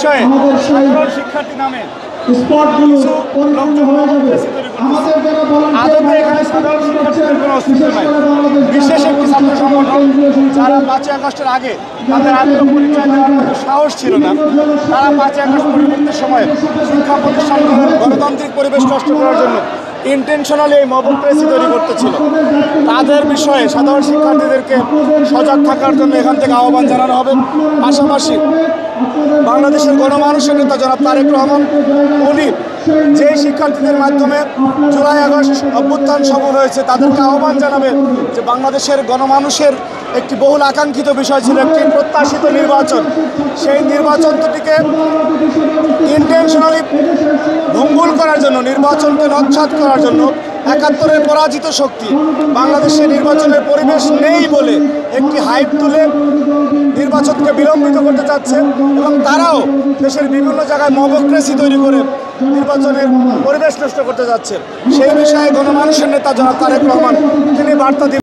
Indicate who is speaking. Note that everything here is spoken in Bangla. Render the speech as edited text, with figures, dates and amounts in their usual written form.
Speaker 1: বিষয়ে সাধারণ শিক্ষার্থী নামে আদতে এখানে সাধারণ শিক্ষার্থীদের কোনো অস্তিত্ব নাই। বিশেষ একটি ছাত্র সংগঠন যারা 5ই আগস্টের আগে তাদের আন্দোলন পরিচয় দেওয়ার মতো সাহস ছিল না, তারা 5ই আগস্ট পরবর্তী সময়ে শিক্ষা প্রতিষ্ঠানগুলোর গণতান্ত্রিক পরিবেশ নষ্ট করার জন্য ইন্টেনশনালি এই মবক্রেসি তৈরি করতেছিল। তাদের বিষয়ে সাধারণ শিক্ষার্থীদেরকে সজাগ থাকার জন্য এখান থেকে আহ্বান জানানো হবে। পাশাপাশি বাংলাদেশের গণমানুষের নেতা জনাব তারেক রহমান, উনি যেই শিক্ষার্থীদের মাধ্যমে জুলাই আগস্ট অভ্যুত্থান সফল হয়েছে তাদেরকে আহ্বান জানাবে যে বাংলাদেশের গণমানুষের একটি বহুল আকাঙ্ক্ষিত বিষয় ছিল একটি প্রত্যাশিত নির্বাচন। সেই নির্বাচনটিকে ইন্টেনশনালি ভঙ্গুর করার জন্য, নির্বাচনকে নৎসাৎ করার জন্য ৭১-এর পরাজিত শক্তি বাংলাদেশে নির্বাচনের পরিবেশ নেই বলে একটি হাইপ তুলে নির্বাচনকে বিলম্বিত করতে চাচ্ছে এবং তারাও দেশের বিভিন্ন জায়গায় মবক্রেসি তৈরি করে নির্বাচনের পরিবেশ নষ্ট করতে যাচ্ছে। সেই বিষয়ে গণমানুষের নেতা জনাব তারেক রহমান তিনি বার্তা